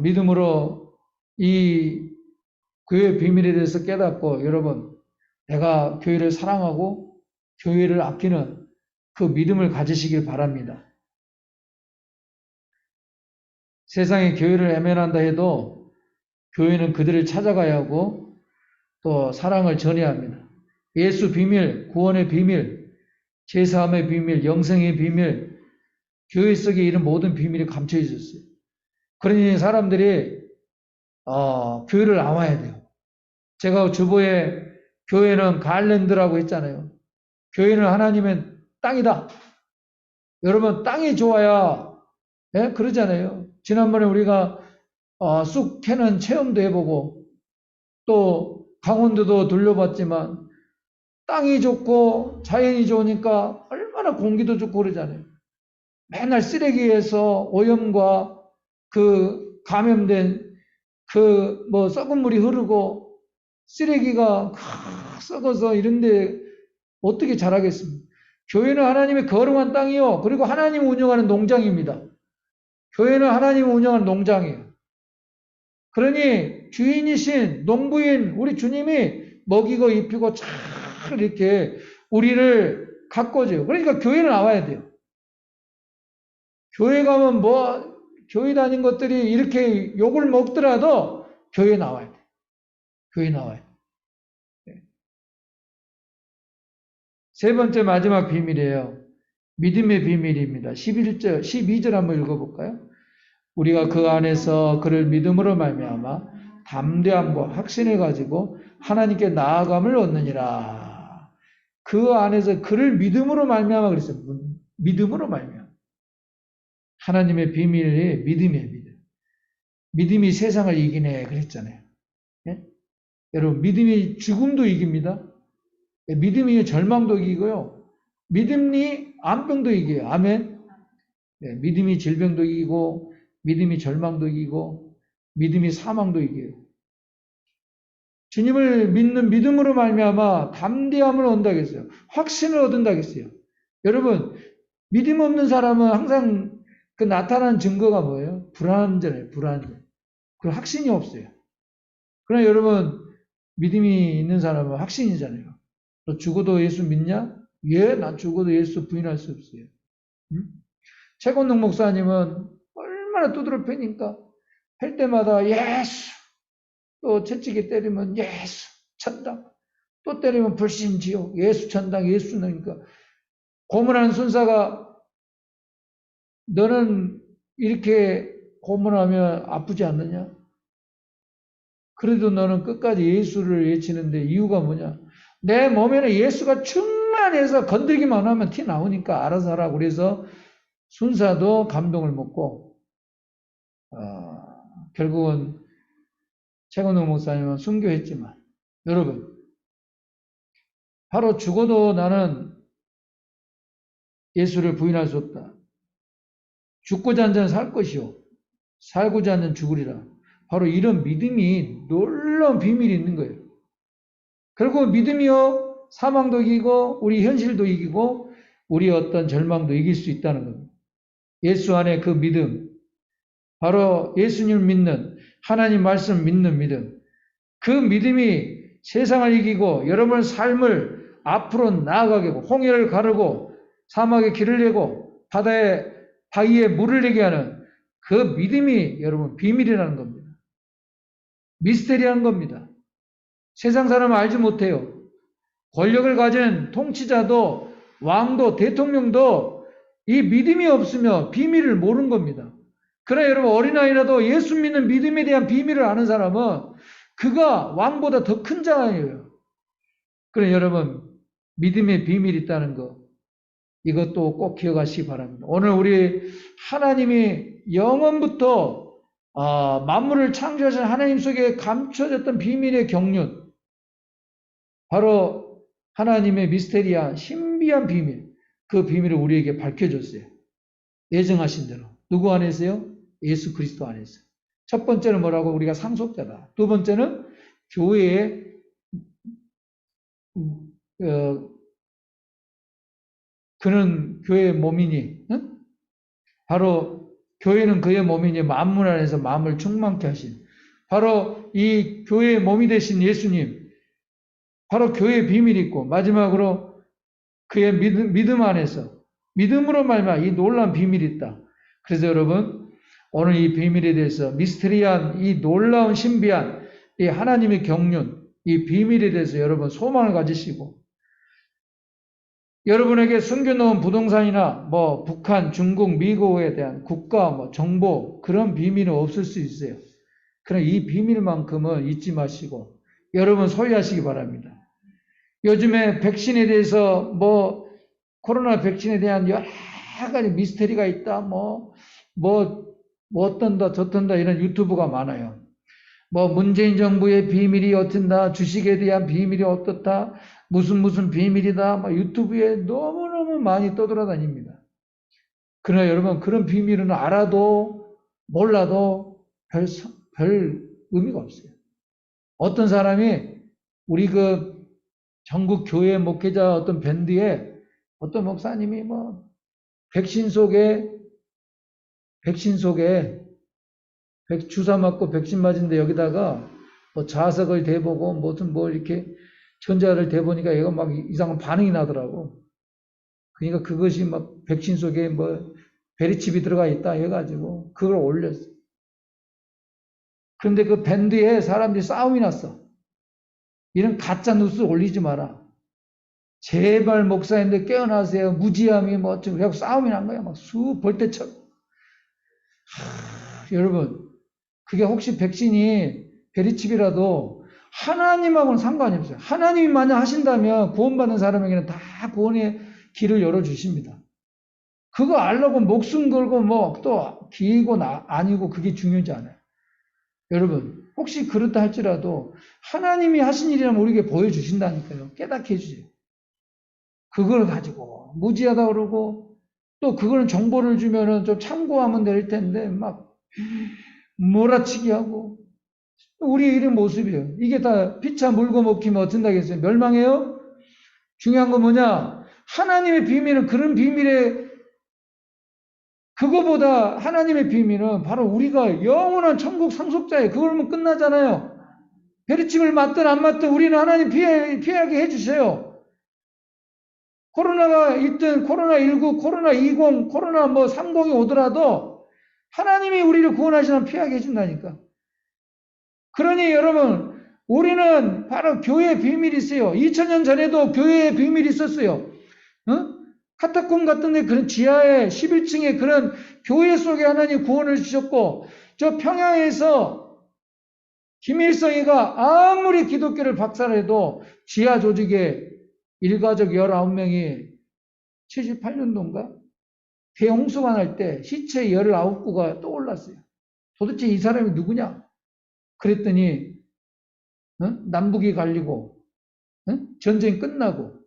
믿음으로 이 교회 비밀에 대해서 깨닫고 여러분 내가 교회를 사랑하고 교회를 아끼는 그 믿음을 가지시길 바랍니다. 세상에 교회를 애면한다 해도 교회는 그들을 찾아가야 하고 또 사랑을 전해야 합니다. 예수 비밀, 구원의 비밀, 제사함의 비밀, 영생의 비밀, 교회 속에 이런 모든 비밀이 감춰 있었어요. 그러니 사람들이 교회를 나와야 돼요. 제가 주보에 교회는 갈랜드라고 했잖아요. 교회는 하나님의 땅이다. 여러분 땅이 좋아야 그러잖아요. 지난번에 우리가 쑥 캐는 체험도 해보고 또 강원도도 둘러봤지만 땅이 좋고 자연이 좋으니까 얼마나 공기도 좋고 그러잖아요. 맨날 쓰레기에서 오염과 그 감염된 그 뭐 썩은 물이 흐르고 쓰레기가 썩어서 이런데 어떻게 자라겠습니까? 교회는 하나님의 거룩한 땅이요. 그리고 하나님이 운영하는 농장입니다. 교회는 하나님이 운영하는 농장이에요. 그러니 주인이신 농부인 우리 주님이 먹이고 입히고 잘 이렇게 우리를 가꿔줘요. 그러니까 교회는 나와야 돼요. 교회 가면 교회 다닌 것들이 이렇게 욕을 먹더라도 교회 나와야 돼요. 교회 나와야 돼요. 세 번째 마지막 비밀이에요. 믿음의 비밀입니다. 12절 한번 읽어볼까요? 우리가 그 안에서 그를 믿음으로 말미암아 담대함과 확신을 가지고 하나님께 나아감을 얻느니라. 그 안에서 그를 믿음으로 말미암아 그랬어요. 믿음으로 말미암아. 하나님의 비밀이 믿음이에요. 믿음이 세상을 이기네 그랬잖아요. 네? 여러분 믿음이 죽음도 이깁니다. 믿음이 절망도 이기고요. 믿음이 암병도 이겨요. 아멘. 믿음이 질병도 이기고, 믿음이 절망도 이기고, 믿음이 사망도 이겨요. 주님을 믿는 믿음으로 말미암아 담대함을 얻는다겠어요. 확신을 얻는다겠어요. 여러분, 믿음 없는 사람은 항상 그 나타나는 증거가 뭐예요? 불안전해요. 불안전. 그 확신이 없어요. 그러나 여러분, 믿음이 있는 사람은 확신이잖아요. 너 죽어도 예수 믿냐? 예, 난 죽어도 예수 부인할 수 없어요. 응? 최건동 목사님은 얼마나 두드러 패니까 할 때마다 예수, 또 채찍에 때리면 예수, 천당, 또 때리면 불신지옥, 예수 천당, 예수 그러니까 고문하는 순사가 너는 이렇게 고문하면 아프지 않느냐? 그래도 너는 끝까지 예수를 외치는데 이유가 뭐냐? 내 몸에는 예수가 충만해서 건들기만 하면 티 나오니까 알아서 하라고 그래서 순사도 감동을 먹고 결국은 최건동 목사님은 순교했지만 여러분 바로 죽어도 나는 예수를 부인할 수 없다. 죽고자 하는 자는 살 것이요 살고자 하는 자는 죽으리라. 바로 이런 믿음이 놀라운 비밀이 있는 거예요. 결국 믿음이요 사망도 이기고 우리 현실도 이기고 우리 어떤 절망도 이길 수 있다는 겁니다. 예수 안에 그 믿음, 바로 예수님을 믿는 하나님 말씀 믿는 믿음, 그 믿음이 세상을 이기고 여러분의 삶을 앞으로 나아가게 하고 홍해를 가르고 사막에 길을 내고 바위에 물을 내게 하는 그 믿음이 여러분 비밀이라는 겁니다. 미스테리한 겁니다. 세상 사람은 알지 못해요. 권력을 가진 통치자도 왕도 대통령도 이 믿음이 없으면 비밀을 모르는 겁니다. 그러나 여러분 어린아이라도 예수 믿는 믿음에 대한 비밀을 아는 사람은 그가 왕보다 더 큰 자예요. 그러나 여러분 믿음의 비밀이 있다는 거 이것도 꼭 기억하시기 바랍니다. 오늘 우리 하나님이 영원부터 만물을 창조하신 하나님 속에 감춰졌던 비밀의 경륜 바로 하나님의 미스테리한 신비한 비밀 그 비밀을 우리에게 밝혀줬어요. 예정하신 대로. 누구 안에서요? 예수 그리스도 안에서. 첫 번째는 뭐라고? 우리가 상속자다. 두 번째는 교회의 그는 교회의 몸이니 응? 바로 교회는 그의 몸이니 만물 안에서 마음을 충만케 하신 바로 이 교회의 몸이 되신 예수님 바로 교회의 비밀이 있고 마지막으로 그의 믿음 안에서 믿음으로 말미암아 이 놀라운 비밀이 있다. 그래서 여러분 오늘 이 비밀에 대해서 미스테리한 이 놀라운 신비한 이 하나님의 경륜 이 비밀에 대해서 여러분 소망을 가지시고 여러분에게 숨겨놓은 부동산이나 뭐 북한, 중국, 미국에 대한 국가, 뭐 정보 그런 비밀은 없을 수 있어요. 그러나 이 비밀만큼은 잊지 마시고 여러분 소유하시기 바랍니다. 요즘에 백신에 대해서 뭐 코로나 백신에 대한 여러 가지 미스터리가 있다. 뭐 어떤다 저떤다 이런 유튜브가 많아요. 뭐 문재인 정부의 비밀이 어쩐다. 주식에 대한 비밀이 어떻다. 무슨 비밀이다. 막 유튜브에 너무너무 많이 떠돌아다닙니다. 그러나 여러분 그런 비밀은 알아도 몰라도 별 의미가 없어요. 어떤 사람이 우리 그 전국 교회 목회자 어떤 밴드에 어떤 목사님이 뭐 백신 속에 주사 맞고 백신 맞은데 여기다가 뭐 자석을 대보고 무슨 뭐 이렇게 전자를 대보니까 얘가 막 이상한 반응이 나더라고. 그러니까 그것이 막 백신 속에 뭐 베리칩이 들어가 있다 해가지고 그걸 올렸어. 그런데 그 밴드에 사람들이 싸움이 났어. 이런 가짜 뉴스 올리지 마라. 제발 목사님들 깨어나세요. 무지함이 뭐 어쩌고 그래서 싸움이 난 거야. 막 벌떼처럼. 여러분 그게 혹시 백신이 베리칩이라도 하나님하고는 상관이 없어요. 하나님이 만약 하신다면 구원받는 사람에게는 다 구원의 길을 열어주십니다. 그거 알려고 목숨 걸고 뭐 또 기이고 아니고 그게 중요하지 않아요. 여러분 혹시 그렇다 할지라도 하나님이 하신 일이라면 우리에게 보여주신다니까요. 깨닫게 해주세요. 그걸 가지고 무지하다 그러고 또 그거는 정보를 주면은 좀 참고하면 될 텐데 막 몰아치기 하고 우리 이런 모습이에요. 이게 다 피차 물고 먹히면 어쩐다겠어요? 멸망해요? 중요한 건 뭐냐? 하나님의 비밀은 그런 비밀에 그거보다 하나님의 비밀은 바로 우리가 영원한 천국 상속자예요. 그걸면 끝나잖아요. 베리침을 맞든 안 맞든 우리는 하나님 피하게 해주세요. 코로나가 있든 코로나19, 코로나20, 코로나 30이 오더라도 하나님이 우리를 구원하시면 피하게 해준다니까. 그러니 여러분 우리는 바로 교회의 비밀이 있어요. 2000년 전에도 교회의 비밀이 있었어요. 카타콤 같은 데 그런 지하에 11층에 그런 교회 속에 하나님 구원을 주셨고 저 평양에서 김일성이가 아무리 기독교를 박살내도 지하 조직에 일가족 19명이 78년도인가? 대홍수가 날 때 시체 19구가 떠올랐어요. 도대체 이 사람이 누구냐? 그랬더니 남북이 갈리고 전쟁 끝나고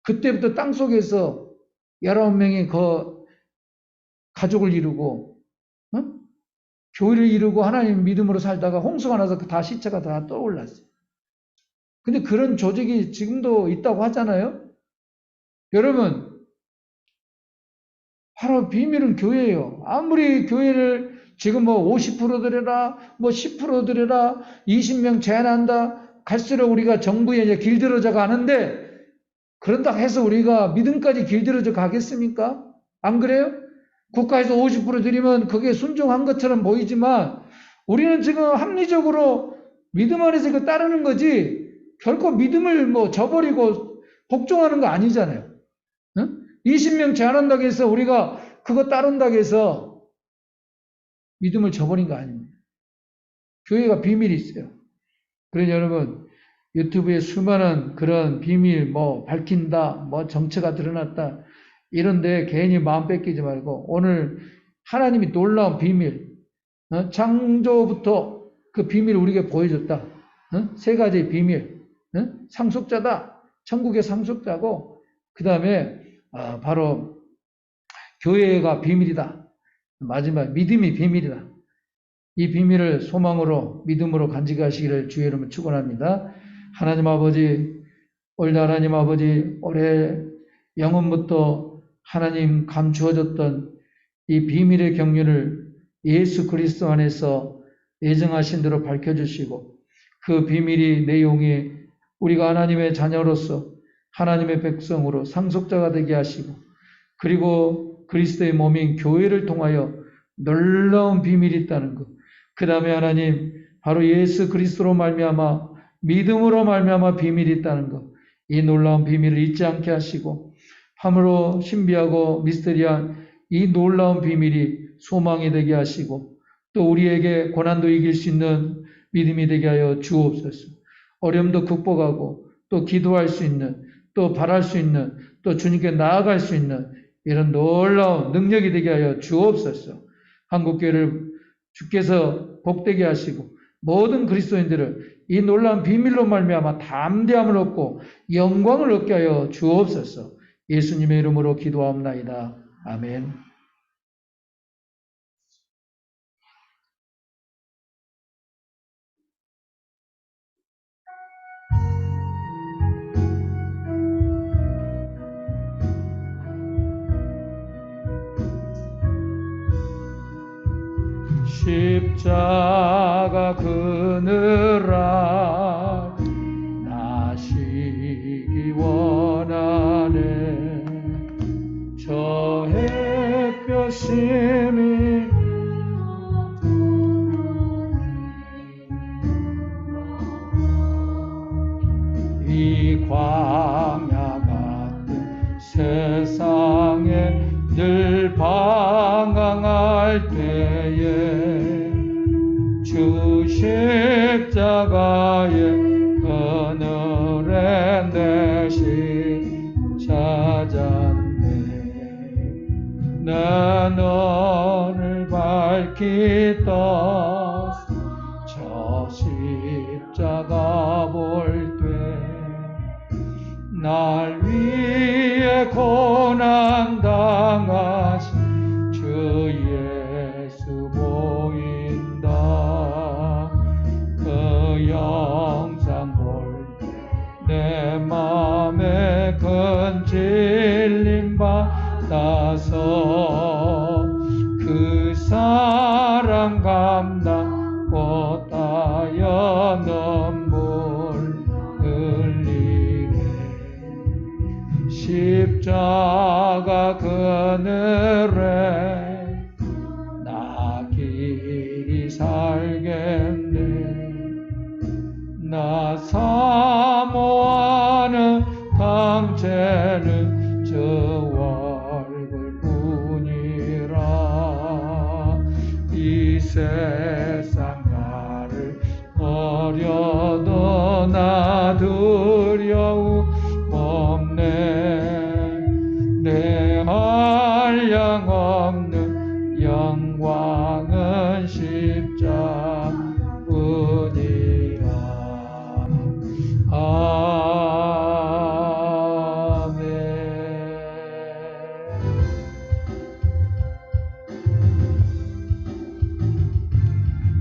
그때부터 땅속에서 19명이 그 가족을 이루고 교회를 이루고 하나님 믿음으로 살다가 홍수가 나서 다 시체가 다 떠올랐어요. 근데 그런 조직이 지금도 있다고 하잖아요. 여러분 바로 비밀은 교회예요. 아무리 교회를 지금 50% 드려라, 10% 드려라, 20명 제한한다. 갈수록 우리가 정부에 이제 길들어져 가는데 그런다 해서 우리가 믿음까지 길들어져 가겠습니까? 안 그래요? 국가에서 50% 드리면 그게 순종한 것처럼 보이지만 우리는 지금 합리적으로 믿음 안에서 이거 따르는 거지 결코 믿음을 저버리고 복종하는 거 아니잖아요. 20명 제한한다고 해서 우리가 그거 따른다고 해서 믿음을 저버린 거 아닙니다. 교회가 비밀이 있어요. 그래서 여러분 유튜브에 수많은 그런 비밀 밝힌다, 정체가 드러났다 이런데 괜히 마음 뺏기지 말고 오늘 하나님이 놀라운 비밀 창조부터 그 비밀을 우리에게 보여줬다. 세 가지의 비밀 상속자다. 천국의 상속자고 그 다음에 바로 교회가 비밀이다. 마지막 믿음이 비밀이다. 이 비밀을 소망으로 믿음으로 간직하시기를 주의 이름으로 축원합니다. 하나님 아버지, 올해 하나님 아버지, 올해 영원부터 하나님 감추어졌던 이 비밀의 경륜을 예수 그리스도 안에서 예정하신 대로 밝혀주시고 그 비밀이 내용이 우리가 하나님의 자녀로서 하나님의 백성으로 상속자가 되게 하시고 그리고 그리스도의 몸인 교회를 통하여 놀라운 비밀이 있다는 것. 그 다음에 하나님 바로 예수 그리스도로 말미암아 믿음으로 말미암아 비밀이 있다는 것. 이 놀라운 비밀을 잊지 않게 하시고 함으로 신비하고 미스터리한 이 놀라운 비밀이 소망이 되게 하시고 또 우리에게 고난도 이길 수 있는 믿음이 되게 하여 주옵소서. 어려움도 극복하고 또 기도할 수 있는 또 바랄 수 있는 또 주님께 나아갈 수 있는 이런 놀라운 능력이 되게 하여 주옵소서. 한국교회를 주께서 복되게 하시고 모든 그리스도인들을 이 놀라운 비밀로 말미암아 담대함을 얻고 영광을 얻게 하여 주옵소서. 예수님의 이름으로 기도하옵나이다. 아멘. 십자가 그늘아 나시기 원하네. 저 햇볕심이 이 광야 같은 세상에 늘 방황할 때에 주 십자가의 그늘에 내시 찾았네. 내 눈을 밝히 떠 저 십자가 볼 때 날 위해 고난 당하신 주 예수 보인다. 그 영상 볼 내 맘에 큰 질림 받아서 그 사랑 감당 못하여 눈물 흘리네. 십자가 그늘에 나 길이 살겠네. 나 사모하는 당체는 저 얼굴뿐이라. 이 세상 나를 버려도 나 두려움 없네. 내 한량 없는 영광은 십자뿐이라. 아멘.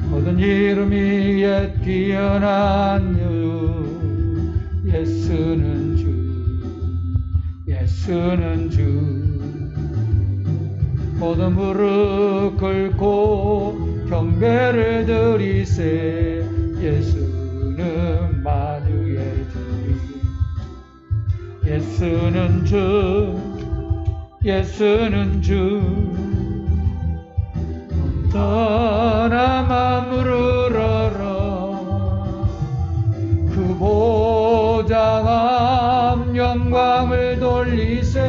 모든 이름이 옛 뛰어난 유 예수는 주 예수는 주. 모든 무릎 꿇고 경배를 드리세. 예수는 만유의 주. 예수는 주 예수는 주. 떠나 만물을 얼어 그 보좌 앞 영광을 돌리세.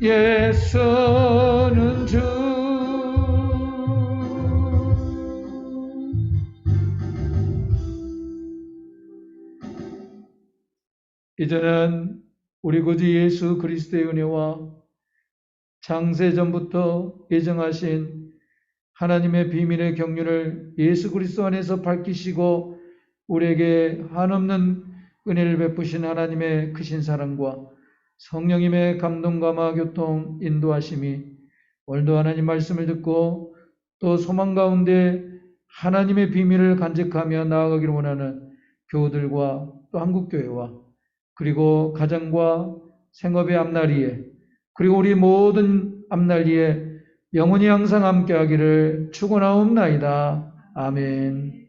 예수는 주. 이제는 우리 구주 예수 그리스도의 은혜와 창세전부터 예정하신 하나님의 비밀의 경륜을 예수 그리스도 안에서 밝히시고 우리에게 한없는 은혜를 베푸신 하나님의 크신 사랑과 성령님의 감동감화 교통 인도하심이 오늘도 하나님 말씀을 듣고 또 소망 가운데 하나님의 비밀을 간직하며 나아가기를 원하는 교우들과 또 한국교회와 그리고 가정과 생업의 앞날이에 그리고 우리 모든 앞날이에 영원히 항상 함께하기를 축원하옵나이다. 아멘.